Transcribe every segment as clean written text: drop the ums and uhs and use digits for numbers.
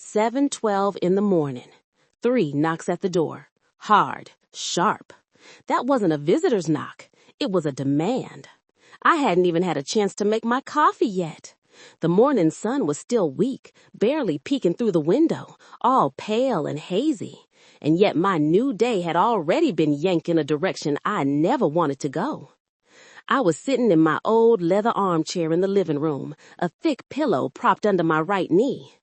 7:12 in the morning. 3 knocks at the door. Hard, sharp. That wasn't a visitor's knock. It was a demand. I hadn't even had a chance to make my coffee yet. The morning sun was still weak, barely peeking through the window, all pale and hazy. And yet my new day had already been yanked in a direction I never wanted to go. I was sitting in my old leather armchair in the living room, a thick pillow propped under my right knee.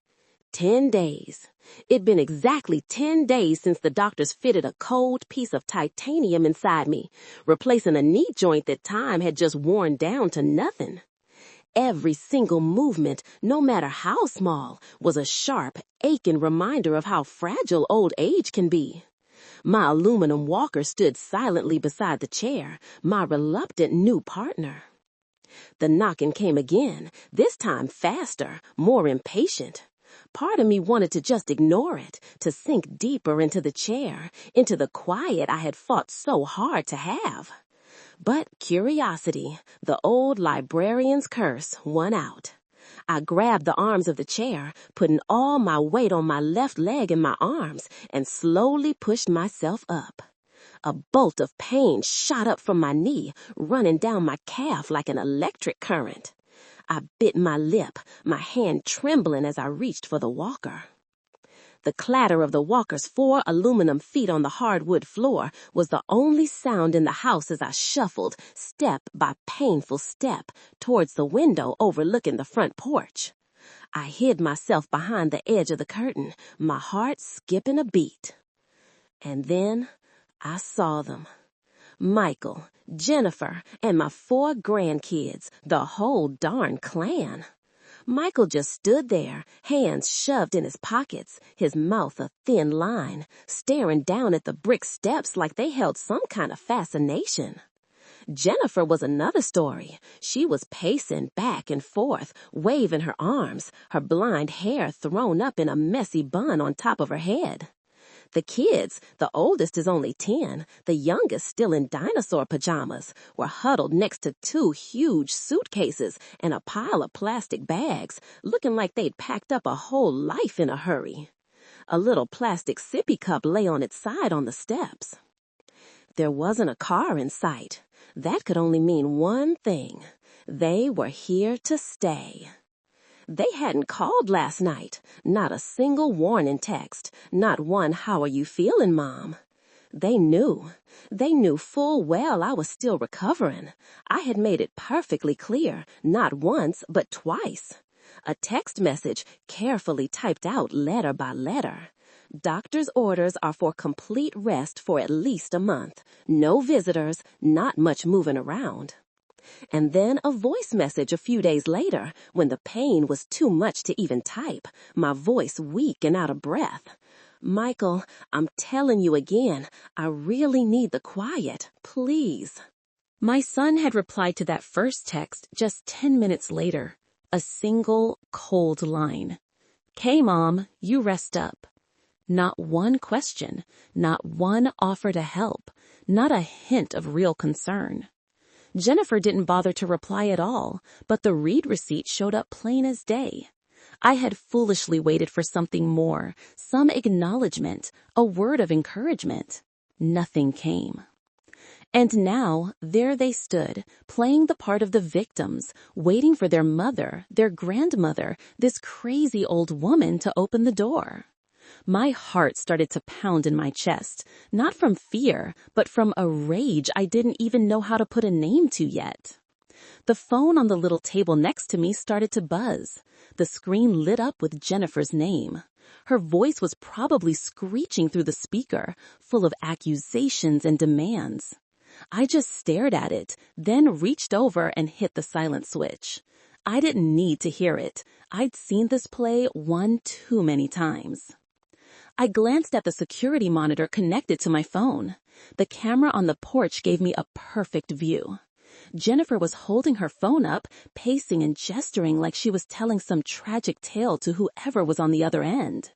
10 days. It'd been exactly 10 days since the doctors fitted a cold piece of titanium inside me, replacing a knee joint that time had just worn down to nothing. Every single movement, no matter how small, was a sharp, aching reminder of how fragile old age can be. My aluminum walker stood silently beside the chair, my reluctant new partner. The knocking came again, this time faster, more impatient. Part of me wanted to just ignore it, to sink deeper into the chair, into the quiet I had fought so hard to have. But curiosity, the old librarian's curse, won out. I grabbed the arms of the chair, putting all my weight on my left leg and my arms, and slowly pushed myself up. A bolt of pain shot up from my knee, running down my calf like an electric current. I bit my lip, my hand trembling as I reached for the walker. The clatter of the walker's 4 aluminum feet on the hardwood floor was the only sound in the house as I shuffled, step by painful step, towards the window overlooking the front porch. I hid myself behind the edge of the curtain, my heart skipping a beat. And then I saw them. Michael, Jennifer, and my 4 grandkids, the whole darn clan. Michael just stood there, hands shoved in his pockets, his mouth a thin line, staring down at the brick steps like they held some kind of fascination. Jennifer was another story. She was pacing back and forth, waving her arms, her blonde hair thrown up in a messy bun on top of her head. The kids, the oldest is only 10, the youngest still in dinosaur pajamas, were huddled next to 2 huge suitcases and a pile of plastic bags, looking like they'd packed up a whole life in a hurry. A little plastic sippy cup lay on its side on the steps. There wasn't a car in sight. That could only mean one thing. They were here to stay. They hadn't called last night, not a single warning text, not one "How are you feeling, Mom?" They knew full well I was still recovering. I had made it perfectly clear, not once, but twice. A text message, carefully typed out letter by letter. Doctor's orders are for complete rest for at least a month. No visitors, not much moving around. And then a voice message a few days later, when the pain was too much to even type, my voice weak and out of breath. "Michael, I'm telling you again, I really need the quiet, please." My son had replied to that first text just 10 minutes later, a single, cold line. "Okay, Mom, you rest up." Not one question, not one offer to help, not a hint of real concern. Jennifer didn't bother to reply at all, but the read receipt showed up plain as day. I had foolishly waited for something more, some acknowledgement, a word of encouragement. Nothing came. And now, there they stood, playing the part of the victims, waiting for their mother, their grandmother, this crazy old woman to open the door. My heart started to pound in my chest, not from fear, but from a rage I didn't even know how to put a name to yet. The phone on the little table next to me started to buzz. The screen lit up with Jennifer's name. Her voice was probably screeching through the speaker, full of accusations and demands. I just stared at it, then reached over and hit the silent switch. I didn't need to hear it. I'd seen this play one too many times. I glanced at the security monitor connected to my phone. The camera on the porch gave me a perfect view. Jennifer was holding her phone up, pacing and gesturing like she was telling some tragic tale to whoever was on the other end.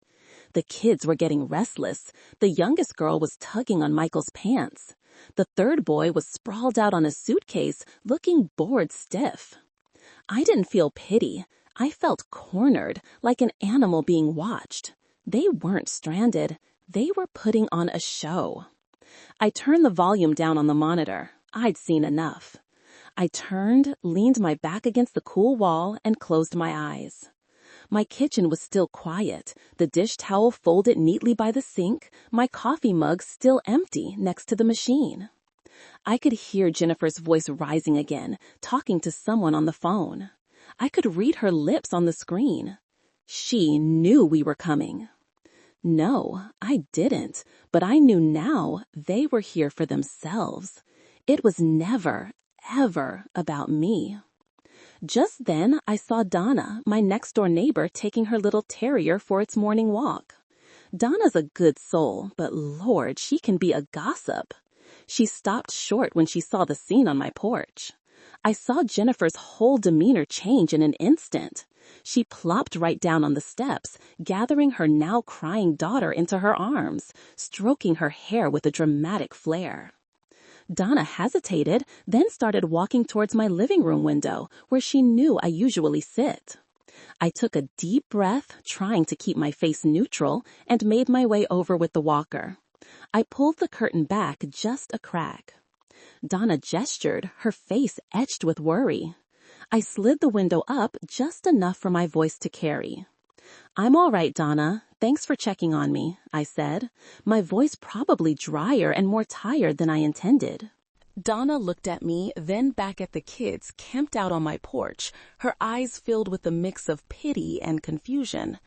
The kids were getting restless. The youngest girl was tugging on Michael's pants. The third boy was sprawled out on a suitcase, looking bored stiff. I didn't feel pity. I felt cornered, like an animal being watched. They weren't stranded. They were putting on a show. I turned the volume down on the monitor. I'd seen enough. I turned, leaned my back against the cool wall, and closed my eyes. My kitchen was still quiet, the dish towel folded neatly by the sink, my coffee mug still empty next to the machine. I could hear Jennifer's voice rising again, talking to someone on the phone. I could read her lips on the screen. She knew we were coming. No, I didn't, but I knew now they were here for themselves. It was never, ever about me. Just then, I saw Donna, my next-door neighbor, taking her little terrier for its morning walk. Donna's a good soul, but Lord, she can be a gossip. She stopped short when she saw the scene on my porch. I saw Jennifer's whole demeanor change in an instant. She plopped right down on the steps, gathering her now crying daughter into her arms, stroking her hair with a dramatic flair. Donna hesitated, then started walking towards my living room window, where she knew I usually sit. I took a deep breath, trying to keep my face neutral, and made my way over with the walker. I pulled the curtain back just a crack. Donna gestured, her face etched with worry. I slid the window up just enough for my voice to carry. "I'm all right, Donna. Thanks for checking on me," I said, my voice probably drier and more tired than I intended. Donna looked at me, then back at the kids camped out on my porch, her eyes filled with a mix of pity and confusion.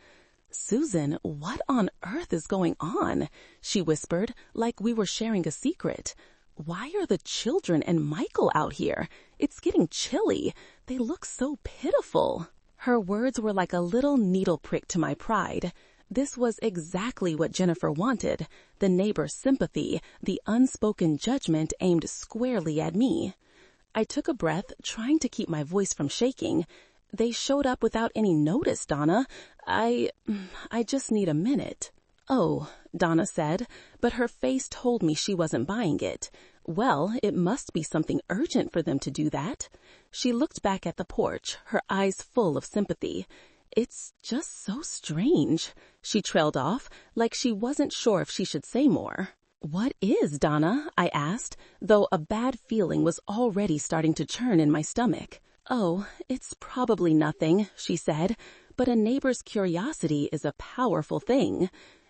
"Susan, what on earth is going on?" she whispered, like we were sharing a secret. "Why are the children and Michael out here? It's getting chilly. They look so pitiful." Her words were like a little needle prick to my pride. This was exactly what Jennifer wanted, the neighbor's sympathy, the unspoken judgment aimed squarely at me. I took a breath, trying to keep my voice from shaking. "They showed up without any notice, Donna. I just need a minute." "Oh," Donna said, but her face told me she wasn't buying it. Well, it must be something urgent for them to do that. She looked back at the porch, her eyes full of sympathy. "It's just so strange," she trailed off, like she wasn't sure if she should say more. "What is, Donna?" I asked, though a bad feeling was already starting to churn in my stomach. "Oh, it's probably nothing," she said, "but a neighbor's curiosity is a powerful thing.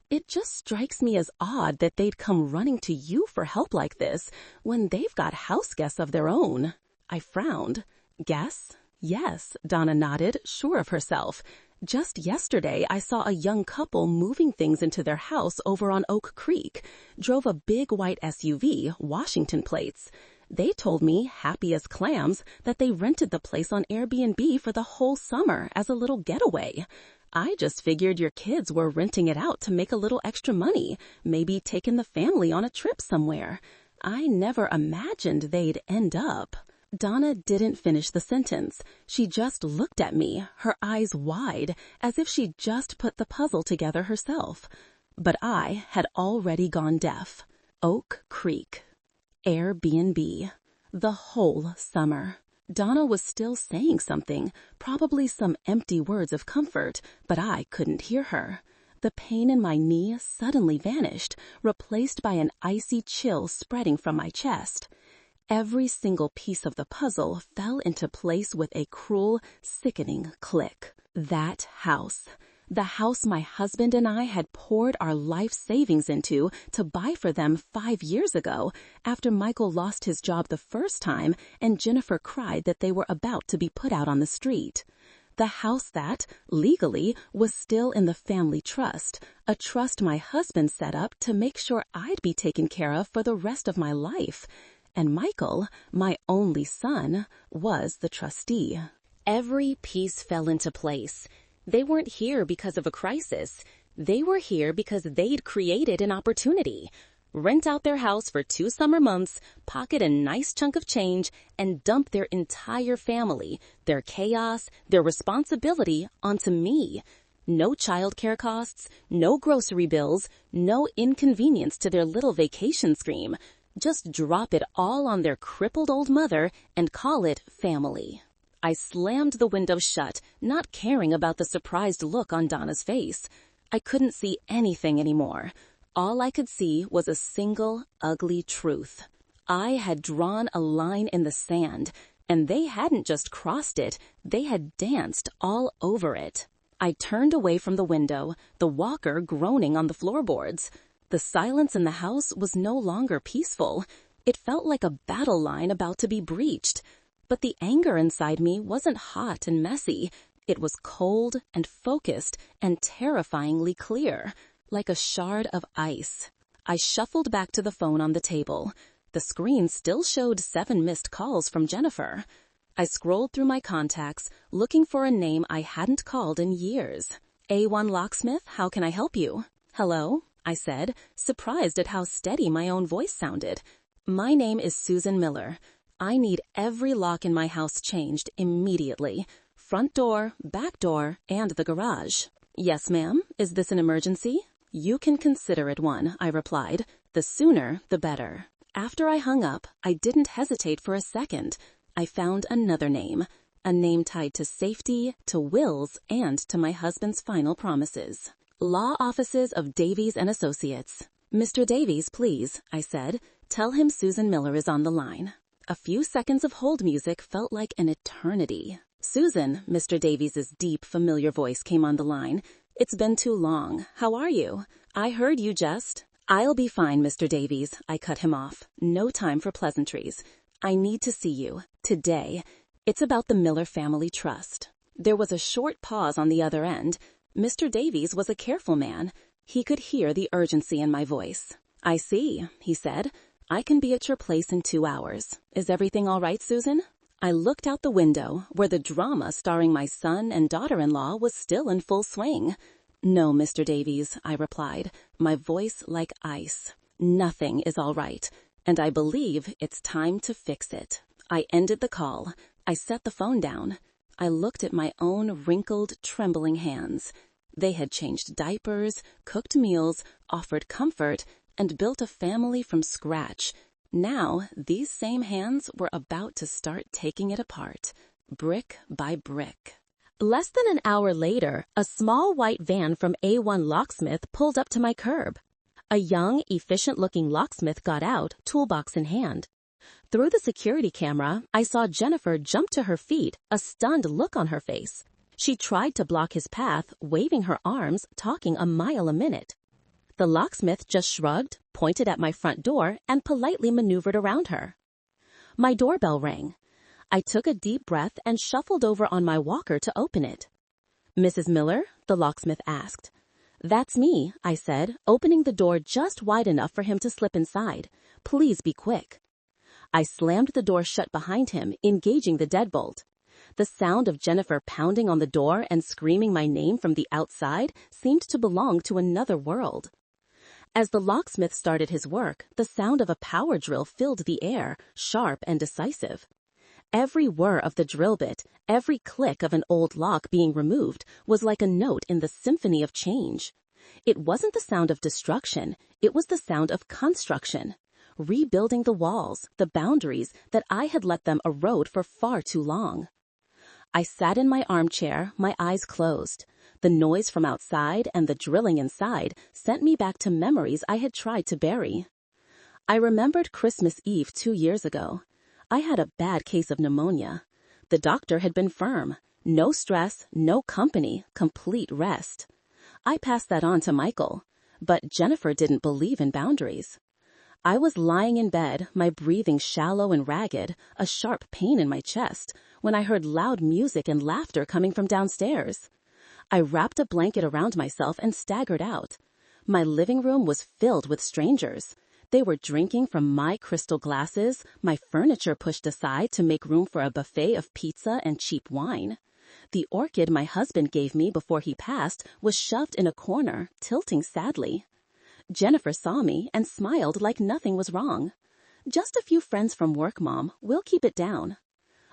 It just strikes me as odd that they'd come running to you for help like this when they've got house guests of their own." I frowned. "Guests?" "Yes," Donna nodded, sure of herself. "Just yesterday, I saw a young couple moving things into their house over on Oak Creek. Drove a big white SUV, Washington plates. They told me, happy as clams, that they rented the place on Airbnb for the whole summer as a little getaway. I just figured your kids were renting it out to make a little extra money, maybe taking the family on a trip somewhere. I never imagined they'd end up." Donna didn't finish the sentence. She just looked at me, her eyes wide, as if she'd just put the puzzle together herself. But I had already gone deaf. Oak Creek. Airbnb. The whole summer. Donna was still saying something, probably some empty words of comfort, but I couldn't hear her. The pain in my knee suddenly vanished, replaced by an icy chill spreading from my chest. Every single piece of the puzzle fell into place with a cruel, sickening click. That house. The house my husband and I had poured our life savings into to buy for them 5 years ago, after Michael lost his job the first time and Jennifer cried that they were about to be put out on the street. The house that, legally, was still in the family trust, a trust my husband set up to make sure I'd be taken care of for the rest of my life. And Michael, my only son, was the trustee. Every piece fell into place. They weren't here because of a crisis. They were here because they'd created an opportunity. Rent out their house for 2 summer months, pocket a nice chunk of change, and dump their entire family, their chaos, their responsibility onto me. No childcare costs, no grocery bills, no inconvenience to their little vacation scream. Just drop it all on their crippled old mother and call it family. I slammed the window shut, not caring about the surprised look on Donna's face. I couldn't see anything anymore. All I could see was a single, ugly truth. I had drawn a line in the sand, and they hadn't just crossed it, they had danced all over it. I turned away from the window, the walker groaning on the floorboards. The silence in the house was no longer peaceful. It felt like a battle line about to be breached. But the anger inside me wasn't hot and messy. It was cold and focused and terrifyingly clear, like a shard of ice. I shuffled back to the phone on the table. The screen still showed 7 missed calls from Jennifer. I scrolled through my contacts, looking for a name I hadn't called in years. A1 Locksmith, how can I help you? Hello, I said, surprised at how steady my own voice sounded. My name is Susan Miller. I need every lock in my house changed immediately. Front door, back door, and the garage. Yes, ma'am. Is this an emergency? You can consider it one, I replied. The sooner, the better. After I hung up, I didn't hesitate for a second. I found another name, a name tied to safety, to wills, and to my husband's final promises. Law Offices of Davies and Associates. Mr. Davies, please, I said. Tell him Susan Miller is on the line. A few seconds of hold music felt like an eternity. Susan, Mr. Davies' deep, familiar voice came on the line. It's been too long. How are you? I heard you just... I'll be fine, Mr. Davies, I cut him off. No time for pleasantries. I need to see you. Today. It's about the Miller Family Trust. There was a short pause on the other end. Mr. Davies was a careful man. He could hear the urgency in my voice. I see, he said. I can be at your place in 2 hours. Is everything all right, Susan? I looked out the window, where the drama starring my son and daughter-in-law was still in full swing. No, Mr. Davies, I replied, my voice like ice. Nothing is all right, and I believe it's time to fix it. I ended the call. I set the phone down. I looked at my own wrinkled, trembling hands. They had changed diapers, cooked meals, offered comfort, and built a family from scratch. Now, these same hands were about to start taking it apart, brick by brick. Less than an hour later, a small white van from A1 Locksmith pulled up to my curb. A young, efficient-looking locksmith got out, toolbox in hand. Through the security camera, I saw Jennifer jump to her feet, a stunned look on her face. She tried to block his path, waving her arms, talking a mile a minute. The locksmith just shrugged, pointed at my front door, and politely maneuvered around her. My doorbell rang. I took a deep breath and shuffled over on my walker to open it. Mrs. Miller? The locksmith asked. That's me, I said, opening the door just wide enough for him to slip inside. Please be quick. I slammed the door shut behind him, engaging the deadbolt. The sound of Jennifer pounding on the door and screaming my name from the outside seemed to belong to another world. As the locksmith started his work, the sound of a power drill filled the air, sharp and decisive. Every whir of the drill bit, every click of an old lock being removed was like a note in the symphony of change. It wasn't the sound of destruction, it was the sound of construction. Rebuilding the walls, the boundaries that I had let them erode for far too long. I sat in my armchair, my eyes closed. The noise from outside and the drilling inside sent me back to memories I had tried to bury. I remembered Christmas Eve 2 years ago. I had a bad case of pneumonia. The doctor had been firm. No stress, no company, complete rest. I passed that on to Michael, but Jennifer didn't believe in boundaries. I was lying in bed, my breathing shallow and ragged, a sharp pain in my chest, when I heard loud music and laughter coming from downstairs. I wrapped a blanket around myself and staggered out. My living room was filled with strangers. They were drinking from my crystal glasses, my furniture pushed aside to make room for a buffet of pizza and cheap wine. The orchid my husband gave me before he passed was shoved in a corner, tilting sadly. Jennifer saw me and smiled like nothing was wrong. Just a few friends from work, Mom. We'll keep it down.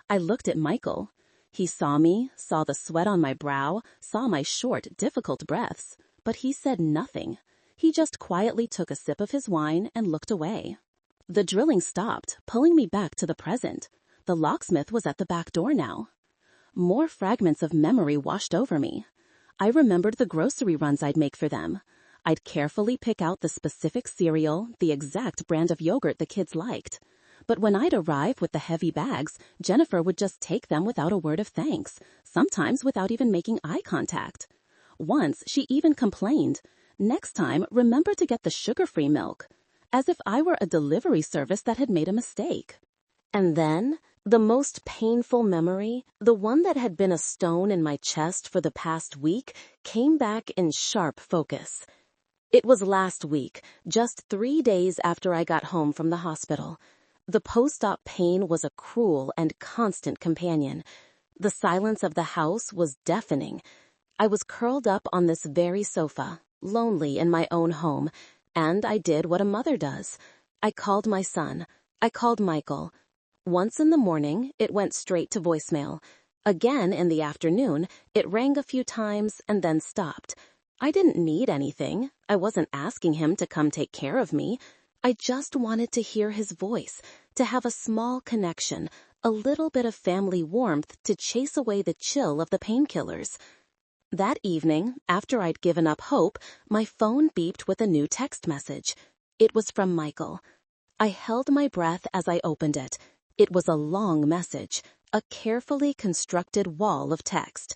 I looked at Michael. He saw me, saw the sweat on my brow, saw my short, difficult breaths, but he said nothing. He just quietly took a sip of his wine and looked away. The drilling stopped, pulling me back to the present. The locksmith was at the back door now. More fragments of memory washed over me. I remembered the grocery runs I'd make for them. I'd carefully pick out the specific cereal, the exact brand of yogurt the kids liked. But when I'd arrive with the heavy bags, Jennifer would just take them without a word of thanks, sometimes without even making eye contact. Once, she even complained, "Next time, remember to get the sugar-free milk," as if I were a delivery service that had made a mistake. And then, the most painful memory, the one that had been a stone in my chest for the past week, came back in sharp focus. It was last week, just 3 days after I got home from the hospital. The post-op pain was a cruel and constant companion. The silence of the house was deafening. I was curled up on this very sofa, lonely in my own home, and I did what a mother does. I called my son. I called Michael. Once in the morning, it went straight to voicemail. Again in the afternoon, it rang a few times and then stopped. I didn't need anything. I wasn't asking him to come take care of me. I just wanted to hear his voice, to have a small connection, a little bit of family warmth to chase away the chill of the painkillers. That evening, after I'd given up hope, my phone beeped with a new text message. It was from Michael. I held my breath as I opened it. It was a long message, a carefully constructed wall of text.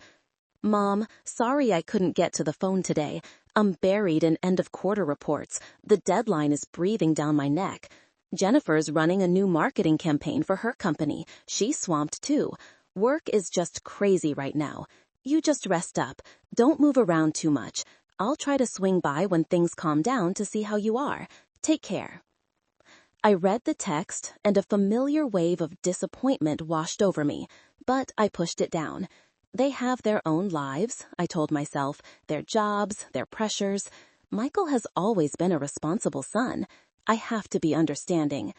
"Mom, sorry I couldn't get to the phone today. I'm buried in end-of-quarter reports. The deadline is breathing down my neck. Jennifer's running a new marketing campaign for her company. She's swamped too. Work is just crazy right now. You just rest up. Don't move around too much. I'll try to swing by when things calm down to see how you are. Take care." I read the text, and a familiar wave of disappointment washed over me, but I pushed it down. They have their own lives, I told myself, their jobs, their pressures. Michael has always been a responsible son. I have to be understanding.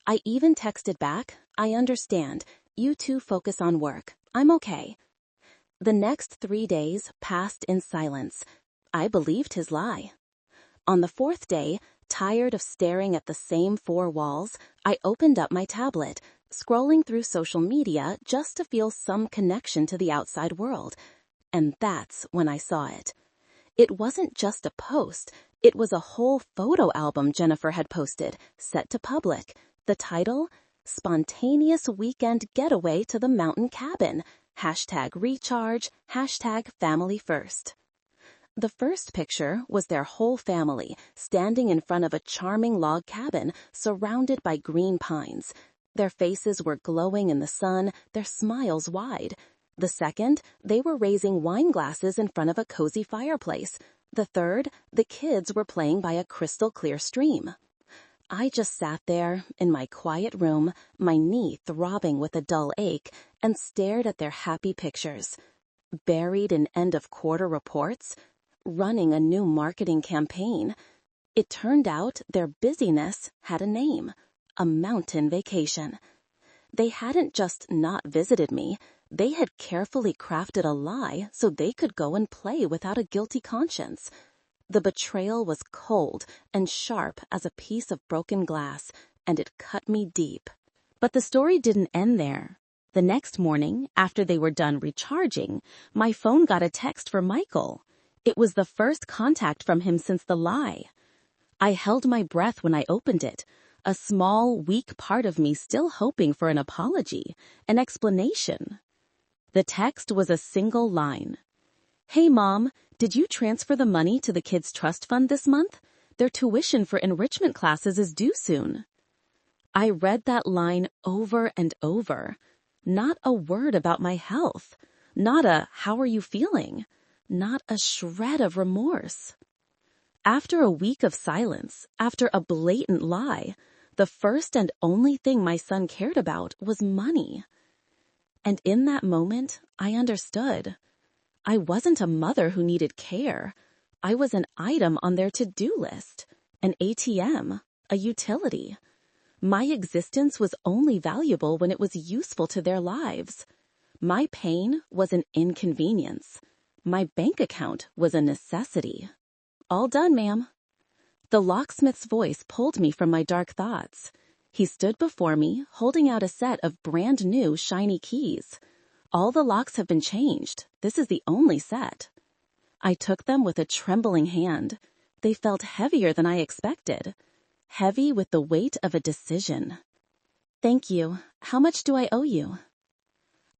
I even texted back, "I understand. You two focus on work. I'm okay." The next 3 days passed in silence. I believed his lie. On the 4th day, tired of staring at the same 4 walls, I opened up my tablet, scrolling through social media just to feel some connection to the outside world. And that's when I saw it. It wasn't just a post. It was a whole photo album Jennifer had posted, set to public. The title, "Spontaneous Weekend Getaway to the Mountain Cabin. #recharge, #family first." The first picture was their whole family, standing in front of a charming log cabin surrounded by green pines. Their faces were glowing in the sun, their smiles wide. The second, they were raising wine glasses in front of a cozy fireplace. The third, the kids were playing by a crystal-clear stream. I just sat there, in my quiet room, my knee throbbing with a dull ache, and stared at their happy pictures. Buried in end-of-quarter reports, running a new marketing campaign. It turned out their busyness had a name, a mountain vacation. They hadn't just not visited me, they had carefully crafted a lie so they could go and play without a guilty conscience. The betrayal was cold and sharp as a piece of broken glass, and it cut me deep. But the story didn't end there. The next morning, after they were done recharging, my phone got a text from Michael. It was the first contact from him since the lie. I held my breath when I opened it, a small, weak part of me still hoping for an apology, an explanation. The text was a single line. "Hey, Mom, did you transfer the money to the kids' trust fund this month? Their tuition for enrichment classes is due soon." I read that line over and over. Not a word about my health. Not a "how are you feeling?" Not a shred of remorse. After a week of silence, after a blatant lie, the first and only thing my son cared about was money. And in that moment, I understood. I wasn't a mother who needed care. I was an item on their to-do list, an ATM, a utility. My existence was only valuable when it was useful to their lives. My pain was an inconvenience. My bank account was a necessity. "All done, ma'am." The locksmith's voice pulled me from my dark thoughts. He stood before me, holding out a set of brand new, shiny keys. All the locks have been changed. This is the only set. I took them with a trembling hand. They felt heavier than I expected. Heavy with the weight of a decision. Thank you. How much do I owe you?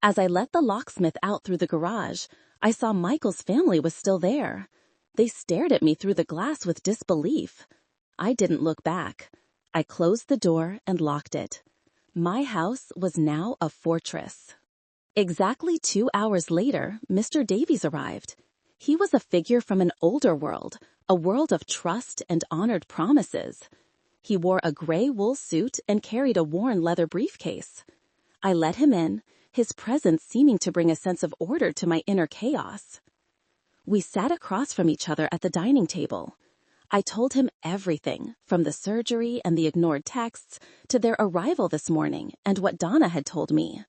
As I let the locksmith out through the garage, I saw Michael's family was still there. They stared at me through the glass with disbelief. I didn't look back. I closed the door and locked it. My house was now a fortress. Exactly 2 hours later, Mr. Davies arrived. He was a figure from an older world, a world of trust and honored promises. He wore a gray wool suit and carried a worn leather briefcase. I let him in, his presence seeming to bring a sense of order to my inner chaos. We sat across from each other at the dining table. I told him everything, from the surgery and the ignored texts to their arrival this morning and what Donna had told me.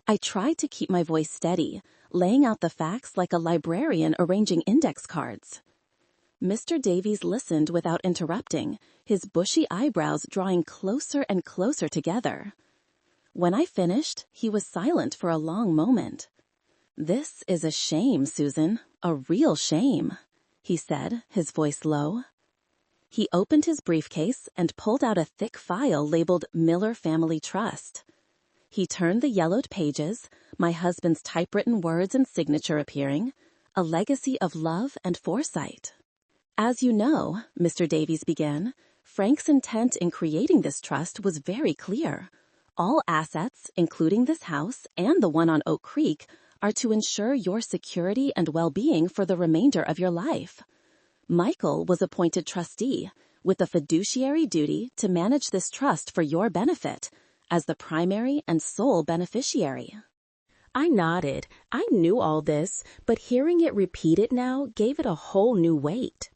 I tried to keep my voice steady, laying out the facts like a librarian arranging index cards. Mr. Davies listened without interrupting, his bushy eyebrows drawing closer and closer together. When I finished, he was silent for a long moment. "This is a shame, Susan, a real shame," he said, his voice low. He opened his briefcase and pulled out a thick file labeled Miller Family Trust. He turned the yellowed pages, my husband's typewritten words and signature appearing, a legacy of love and foresight. "As you know," Mr. Davies began, "Frank's intent in creating this trust was very clear. All assets, including this house and the one on Oak Creek, are to ensure your security and well-being for the remainder of your life. Michael was appointed trustee, with the fiduciary duty to manage this trust for your benefit, as the primary and sole beneficiary." I nodded. I knew all this, but hearing it repeated now gave it a whole new weight.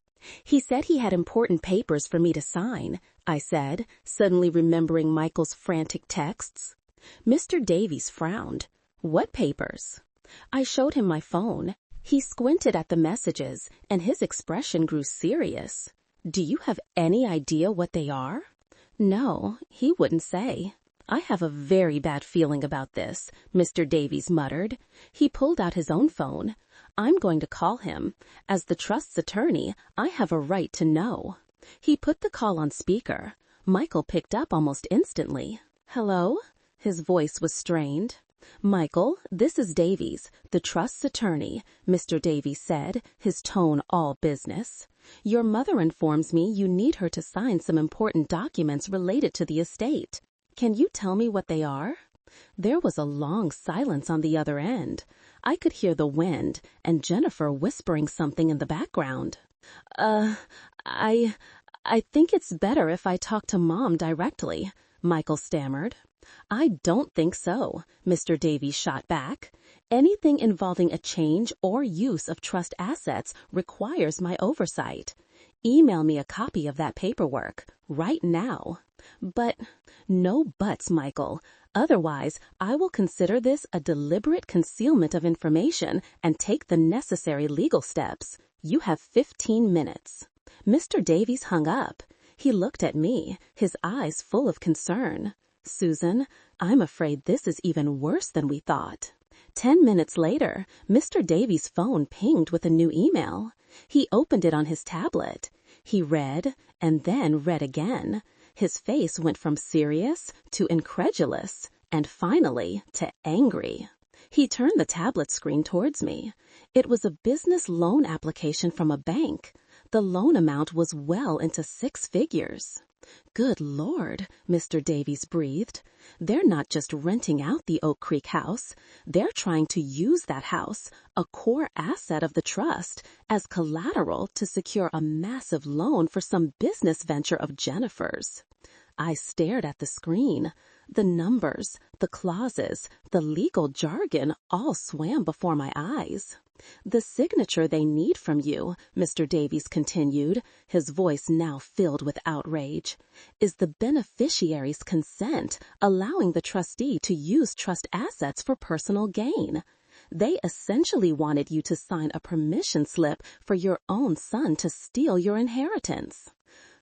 "He said he had important papers for me to sign," I said, suddenly remembering Michael's frantic texts. Mr. Davies frowned. "What papers?" I showed him my phone. He squinted at the messages, and his expression grew serious. "Do you have any idea what they are?" "No, he wouldn't say." "I have a very bad feeling about this," Mr. Davies muttered. He pulled out his own phone. "I'm going to call him. As the trust's attorney, I have a right to know." He put the call on speaker. Michael picked up almost instantly. "Hello?" His voice was strained. "Michael, this is Davies, the trust's attorney," Mr. Davies said, his tone all business. "Your mother informs me you need her to sign some important documents related to the estate. Can you tell me what they are?" There was a long silence on the other end. I could hear the wind and Jennifer whispering something in the background. I think it's better if I talk to Mom directly," Michael stammered. "I don't think so," Mr. Davies shot back. "Anything involving a change or use of trust assets requires my oversight. Email me a copy of that paperwork, right now." "But—" "No buts, Michael. Otherwise, I will consider this a deliberate concealment of information and take the necessary legal steps. You have 15 minutes. Mr. Davies hung up. He looked at me, his eyes full of concern. "Susan, I'm afraid this is even worse than we thought." 10 minutes later, Mr. Davies' phone pinged with a new email. He opened it on his tablet. He read, and then read again. His face went from serious to incredulous, and finally to angry. He turned the tablet screen towards me. It was a business loan application from a bank. The loan amount was well into 6 figures. "Good Lord," Mr. Davies breathed. "They're not just renting out the Oak Creek house. They're trying to use that house, a core asset of the trust, as collateral to secure a massive loan for some business venture of Jennifer's." I stared at the screen. The numbers, the clauses, the legal jargon all swam before my eyes. "The signature they need from you," Mr. Davies continued, his voice now filled with outrage, "is the beneficiary's consent, allowing the trustee to use trust assets for personal gain. They essentially wanted you to sign a permission slip for your own son to steal your inheritance."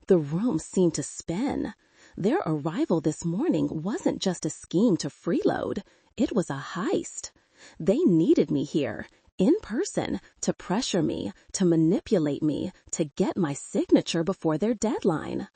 The room seemed to spin. Their arrival this morning wasn't just a scheme to freeload. It was a heist. They needed me here, in person, to pressure me, to manipulate me, to get my signature before their deadline.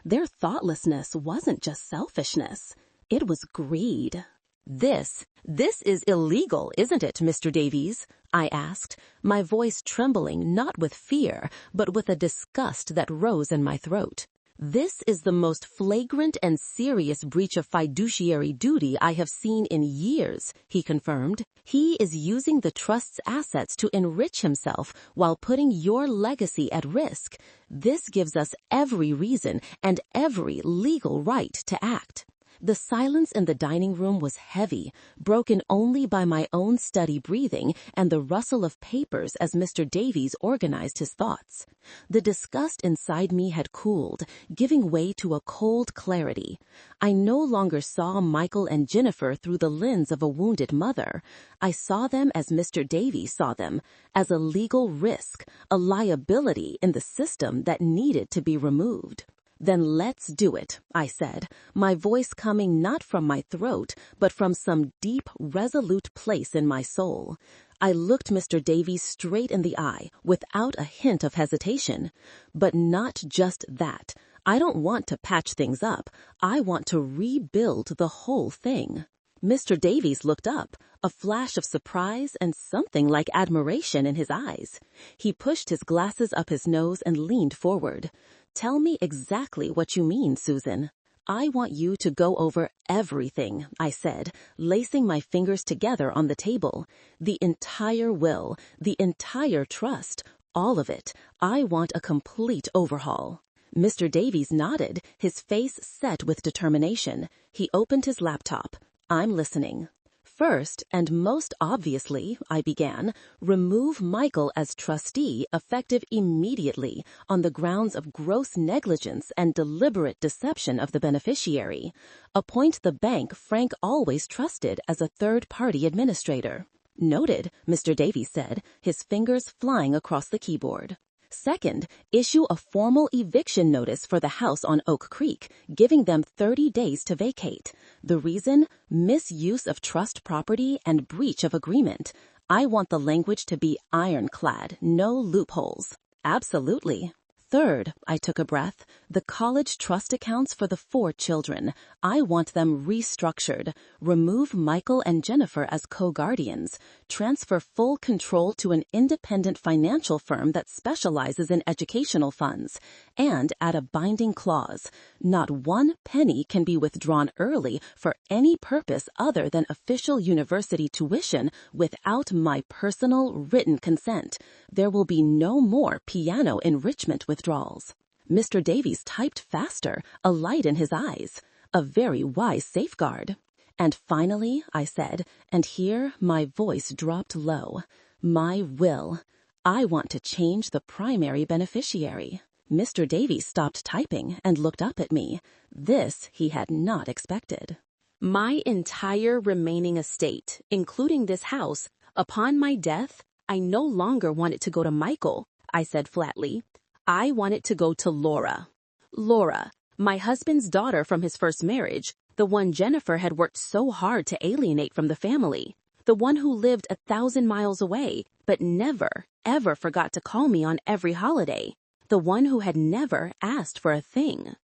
Their thoughtlessness wasn't just selfishness. It was greed. This is illegal, isn't it, Mr. Davies? I asked, my voice trembling not with fear, but with a disgust that rose in my throat. This is the most flagrant and serious breach of fiduciary duty I have seen in years, he confirmed. He is using the trust's assets to enrich himself while putting your legacy at risk. This gives us every reason and every legal right to act. The silence in the dining room was heavy, broken only by my own steady breathing and the rustle of papers as Mr. Davies organized his thoughts. The disgust inside me had cooled, giving way to a cold clarity. I no longer saw Michael and Jennifer through the lens of a wounded mother. I saw them as Mr. Davies saw them, as a legal risk, a liability in the system that needed to be removed. Then let's do it, I said, my voice coming not from my throat, but from some deep, resolute place in my soul. I looked Mr. Davies straight in the eye, without a hint of hesitation. But not just that. I don't want to patch things up. I want to rebuild the whole thing. Mr. Davies looked up, a flash of surprise and something like admiration in his eyes. He pushed his glasses up his nose and leaned forward. Tell me exactly what you mean, Susan. I want you to go over everything, I said, lacing my fingers together on the table. The entire will, the entire trust, all of it. I want a complete overhaul. Mr. Davies nodded, his face set with determination. He opened his laptop. I'm listening. First, and most obviously, I began, remove Michael as trustee effective immediately on the grounds of gross negligence and deliberate deception of the beneficiary. Appoint the bank Frank always trusted as a third-party administrator. Noted, Mr. Davies said, his fingers flying across the keyboard. Second, issue a formal eviction notice for the house on Oak Creek, giving them 30 days to vacate. The reason? Misuse of trust property and breach of agreement. I want the language to be ironclad, no loopholes. Absolutely. Third, I took a breath, the college trust accounts for the 4 children. I want them restructured. Remove Michael and Jennifer as co-guardians. Transfer full control to an independent financial firm that specializes in educational funds. And add a binding clause. Not 1 penny can be withdrawn early for any purpose other than official university tuition without my personal written consent. There will be no more piano enrichment withdrawals. Mr. Davies typed faster, a light in his eyes. A very wise safeguard. And finally, I said, and here my voice dropped low, my will. I want to change the primary beneficiary. Mr. Davies stopped typing and looked up at me. This he had not expected. My entire remaining estate, including this house, upon my death, I no longer want it to go to Michael, I said flatly. I want it to go to Laura. Laura, my husband's daughter from his first marriage, the one Jennifer had worked so hard to alienate from the family, the one who lived 1,000 miles away, but never, ever forgot to call me on every holiday, the one who had never asked for a thing.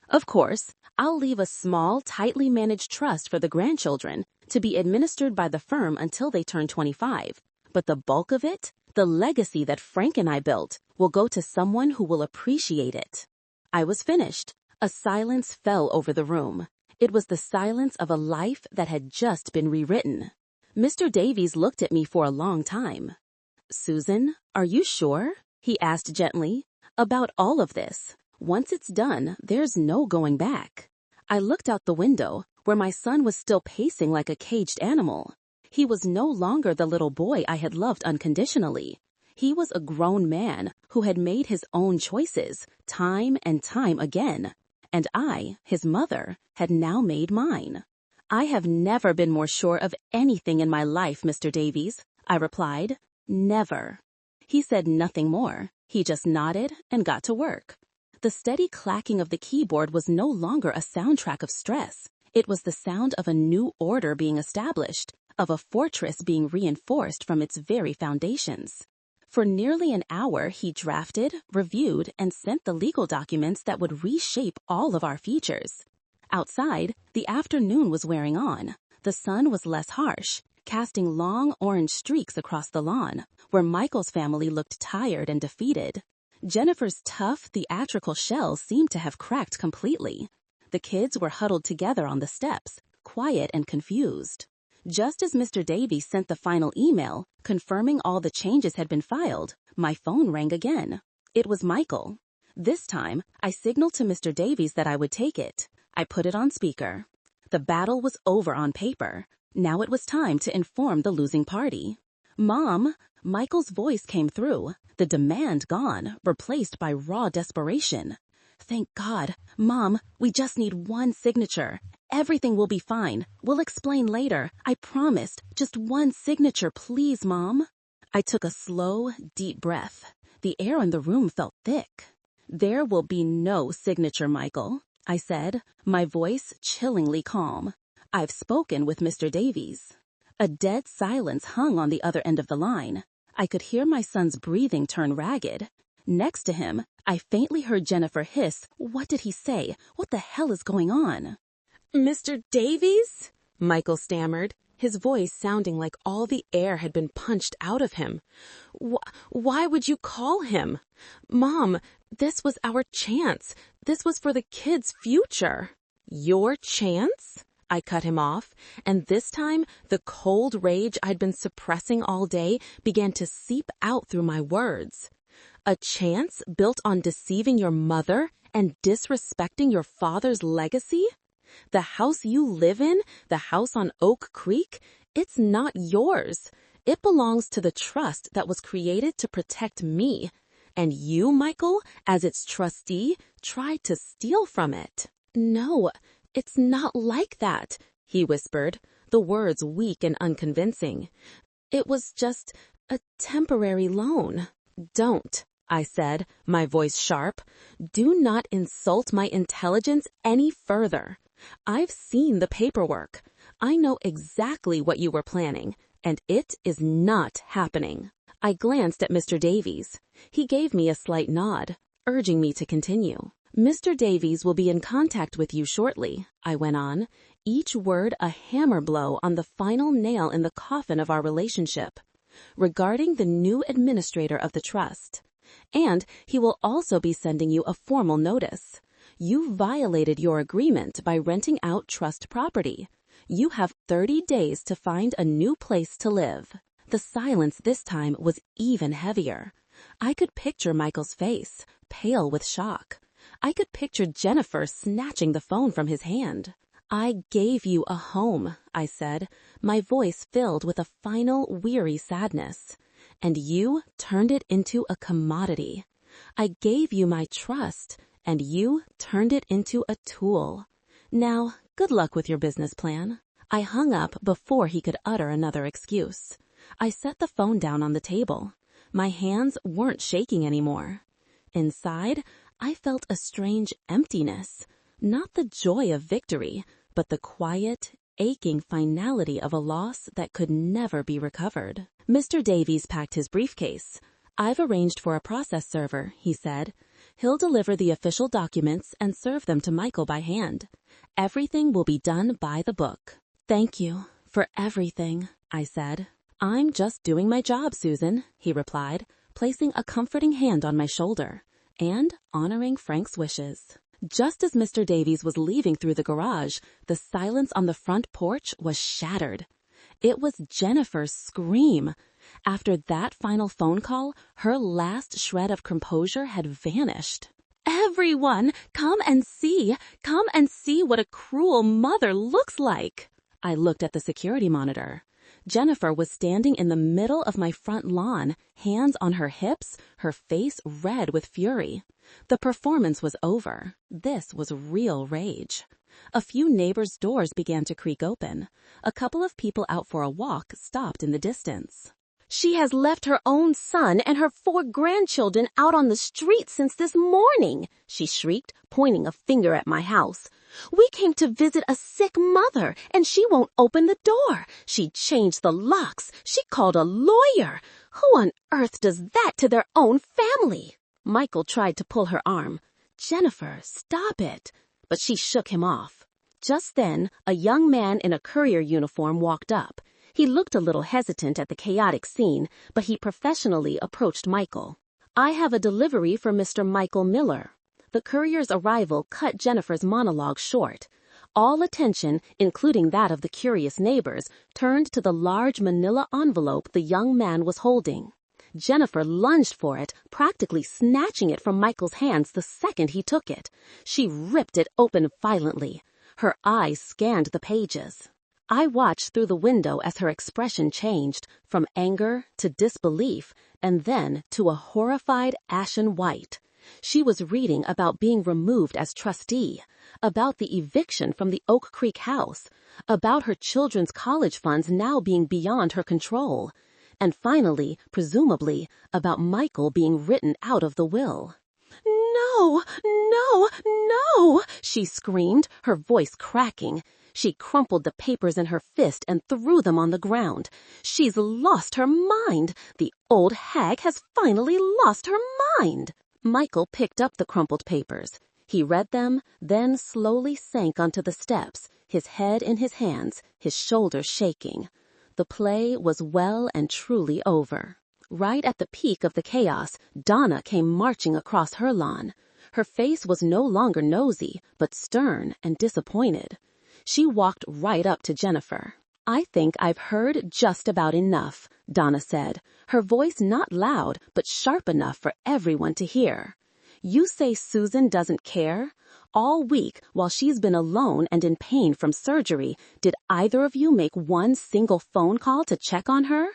Of course, I'll leave a small, tightly managed trust for the grandchildren to be administered by the firm until they turn 25. But the bulk of it, the legacy that Frank and I built, will go to someone who will appreciate it. I was finished. A silence fell over the room. It was the silence of a life that had just been rewritten. Mr. Davies looked at me for a long time. Susan, are you sure? He asked gently. About all of this. Once it's done, there's no going back. I looked out the window, where my son was still pacing like a caged animal. He was no longer the little boy I had loved unconditionally. He was a grown man who had made his own choices, time and time again. And I, his mother, had now made mine. I have never been more sure of anything in my life, Mr. Davies, I replied. Never. He said nothing more. He just nodded and got to work. The steady clacking of the keyboard was no longer a soundtrack of stress. It was the sound of a new order being established, of a fortress being reinforced from its very foundations. For nearly an hour, he drafted, reviewed, and sent the legal documents that would reshape all of our features. Outside, the afternoon was wearing on. The sun was less harsh, casting long orange streaks across the lawn, where Michael's family looked tired and defeated. Jennifer's tough, theatrical shell seemed to have cracked completely. The kids were huddled together on the steps, quiet and confused. Just as Mr. Davies sent the final email, confirming all the changes had been filed, my phone rang again. It was Michael. This time, I signaled to Mr. Davies that I would take it. I put it on speaker. The battle was over on paper. Now it was time to inform the losing party. "Mom," Michael's voice came through, the demand gone, replaced by raw desperation. "Thank God. Mom, we just need one signature. Everything will be fine. We'll explain later. I promised. Just one signature, please, Mom." I took a slow, deep breath. The air in the room felt thick. "There will be no signature, Michael," I said, my voice chillingly calm. "I've spoken with Mr. Davies." A dead silence hung on the other end of the line. I could hear my son's breathing turn ragged. Next to him, I faintly heard Jennifer hiss, "What did he say? What the hell is going on?" "Mr. Davies?" Michael stammered, his voice sounding like all the air had been punched out of him. Why would you call him? Mom, this was our chance. This was for the kids' future." "Your chance?" I cut him off, and this time the cold rage I'd been suppressing all day began to seep out through my words. "A chance built on deceiving your mother and disrespecting your father's legacy? The house you live in, the house on Oak Creek, it's not yours. It belongs to the trust that was created to protect me. And you, Michael, as its trustee, tried to steal from it." "No, it's not like that," he whispered, the words weak and unconvincing. "It was just a temporary loan." "Don't," I said, my voice sharp. "Do not insult my intelligence any further. I've seen the paperwork. I know exactly what you were planning, and it is not happening." I glanced at Mr. Davies. He gave me a slight nod, urging me to continue. "Mr. Davies will be in contact with you shortly," I went on, each word a hammer blow on the final nail in the coffin of our relationship, "regarding the new administrator of the trust. And he will also be sending you a formal notice. You violated your agreement by renting out trust property. You have 30 days to find a new place to live." The silence this time was even heavier. I could picture Michael's face, pale with shock. I could picture Jennifer snatching the phone from his hand. "I gave you a home," I said, my voice filled with a final, weary sadness. "And you turned it into a commodity. I gave you my trust, and you turned it into a tool. Now, good luck with your business plan." I hung up before he could utter another excuse. I set the phone down on the table. My hands weren't shaking anymore. Inside, I felt a strange emptiness, not the joy of victory, but the quiet, aching finality of a loss that could never be recovered. Mr. Davies packed his briefcase. "I've arranged for a process server," he said. "He'll deliver the official documents and serve them to Michael by hand. Everything will be done by the book." "Thank you for everything," I said. "I'm just doing my job, Susan," he replied, placing a comforting hand on my shoulder, and honoring Frank's wishes. Just as Mr. Davies was leaving through the garage, the silence on the front porch was shattered. It was Jennifer's scream. After that final phone call, her last shred of composure had vanished. "Everyone, come and see! Come and see what a cruel mother looks like!" I looked at the security monitor. Jennifer was standing in the middle of my front lawn, hands on her hips, her face red with fury. The performance was over. This was real rage. A few neighbors' doors began to creak open. A couple of people out for a walk stopped in the distance. She has left her own son and her 4 grandchildren out on the street since this morning, she shrieked, pointing a finger at my house. We came to visit a sick mother, and she won't open the door. She changed the locks. She called a lawyer. Who on earth does that to their own family? Michael tried to pull her arm. Jennifer, stop it. But she shook him off. Just then, a young man in a courier uniform walked up. He looked a little hesitant at the chaotic scene, but he professionally approached Michael. I have a delivery for Mr. Michael Miller. The courier's arrival cut Jennifer's monologue short. All attention, including that of the curious neighbors, turned to the large manila envelope the young man was holding. Jennifer lunged for it, practically snatching it from Michael's hands the second he took it. She ripped it open violently. Her eyes scanned the pages. I watched through the window as her expression changed, from anger to disbelief, and then to a horrified ashen white. She was reading about being removed as trustee, about the eviction from the Oak Creek house, about her children's college funds now being beyond her control, and finally, presumably, about Michael being written out of the will. No, no, no, she screamed, her voice cracking. She crumpled the papers in her fist and threw them on the ground. She's lost her mind. The old hag has finally lost her mind. Michael picked up the crumpled papers. He read them, then slowly sank onto the steps, his head in his hands, his shoulders shaking. The play was well and truly over. Right at the peak of the chaos, Donna came marching across her lawn. Her face was no longer nosy, but stern and disappointed. She walked right up to Jennifer. I think I've heard just about enough, Donna said, her voice not loud but sharp enough for everyone to hear. You say Susan doesn't care? All week, while she's been alone and in pain from surgery, did either of you make one single phone call to check on her?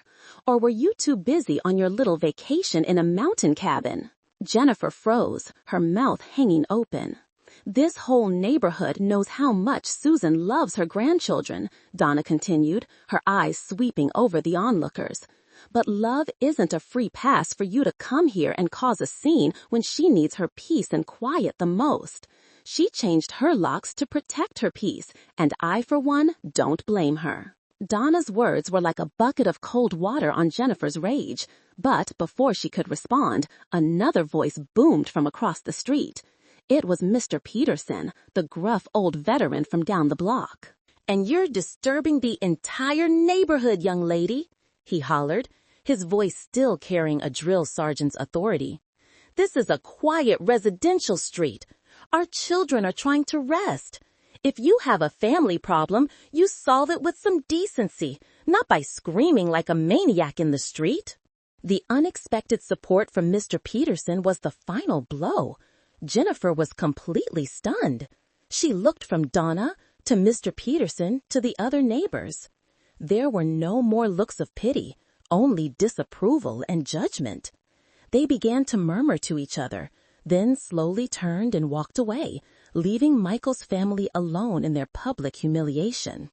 Or were you too busy on your little vacation in a mountain cabin? Jennifer froze, her mouth hanging open. This whole neighborhood knows how much Susan loves her grandchildren, Donna continued, her eyes sweeping over the onlookers. But love isn't a free pass for you to come here and cause a scene when she needs her peace and quiet the most. She changed her locks to protect her peace, and I, for one, don't blame her. Donna's words were like a bucket of cold water on Jennifer's rage, but before she could respond, another voice boomed from across the street. It was Mr. Peterson, the gruff old veteran from down the block. "And you're disturbing the entire neighborhood, young lady," he hollered, his voice still carrying a drill sergeant's authority. "This is a quiet residential street. Our children are trying to rest. If you have a family problem, you solve it with some decency, not by screaming like a maniac in the street." The unexpected support from Mr. Peterson was the final blow. Jennifer was completely stunned. She looked from Donna to Mr. Peterson to the other neighbors. There were no more looks of pity, only disapproval and judgment. They began to murmur to each other, then slowly turned and walked away, leaving Michael's family alone in their public humiliation.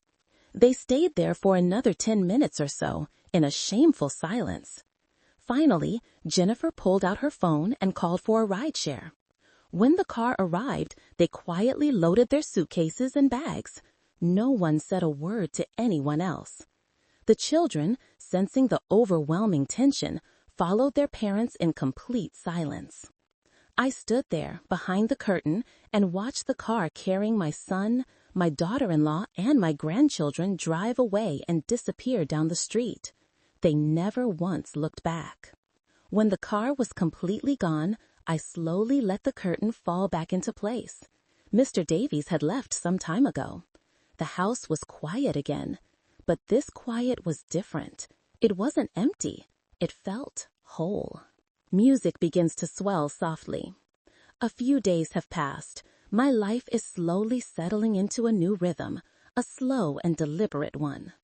They stayed there for another 10 minutes or so, in a shameful silence. Finally, Jennifer pulled out her phone and called for a rideshare. When the car arrived, they quietly loaded their suitcases and bags. No one said a word to anyone else. The children, sensing the overwhelming tension, followed their parents in complete silence. I stood there behind the curtain and watched the car carrying my son, my daughter-in-law, and my grandchildren drive away and disappear down the street. They never once looked back. When the car was completely gone, I slowly let the curtain fall back into place. Mr. Davies had left some time ago. The house was quiet again, but this quiet was different. It wasn't empty. It felt whole. Music begins to swell softly. A few days have passed. My life is slowly settling into a new rhythm, a slow and deliberate one.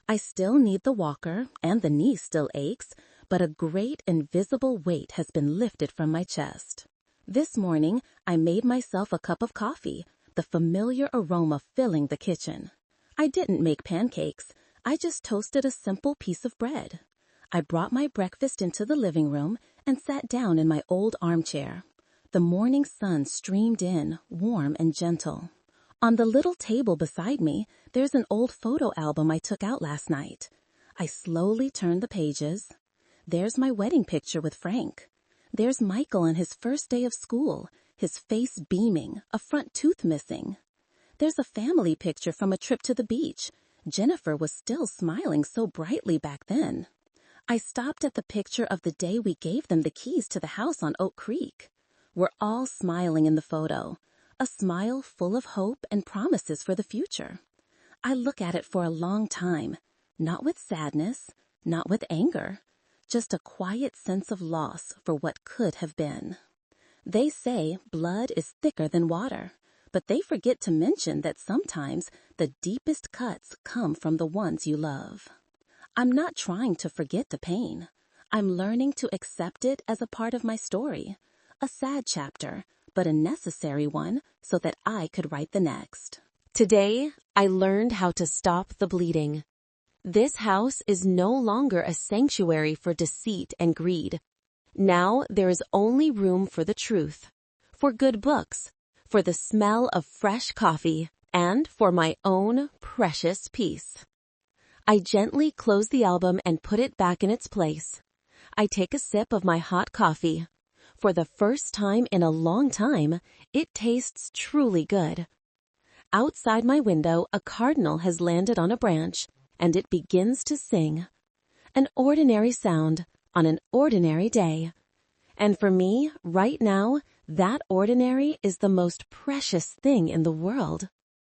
I still need the walker, and the knee still aches, but a great invisible weight has been lifted from my chest. This morning, I made myself a cup of coffee, the familiar aroma filling the kitchen. I didn't make pancakes. I just toasted a simple piece of bread. I brought my breakfast into the living room and sat down in my old armchair. The morning sun streamed in, warm and gentle. On the little table beside me, there's an old photo album I took out last night. I slowly turned the pages. There's my wedding picture with Frank. There's Michael on his first day of school, his face beaming, a front tooth missing. There's a family picture from a trip to the beach. Jennifer was still smiling so brightly back then. I stopped at the picture of the day we gave them the keys to the house on Oak Creek. We're all smiling in the photo, a smile full of hope and promises for the future. I look at it for a long time, not with sadness, not with anger, just a quiet sense of loss for what could have been. They say blood is thicker than water, but they forget to mention that sometimes the deepest cuts come from the ones you love. I'm not trying to forget the pain. I'm learning to accept it as a part of my story, a sad chapter, but a necessary one so that I could write the next. Today, I learned how to stop the bleeding. This house is no longer a sanctuary for deceit and greed. Now there is only room for the truth, for good books, for the smell of fresh coffee, and for my own precious peace. I gently close the album and put it back in its place. I take a sip of my hot coffee. For the first time in a long time, it tastes truly good. Outside my window, a cardinal has landed on a branch, and it begins to sing. An ordinary sound on an ordinary day. And for me, right now, that ordinary is the most precious thing in the world.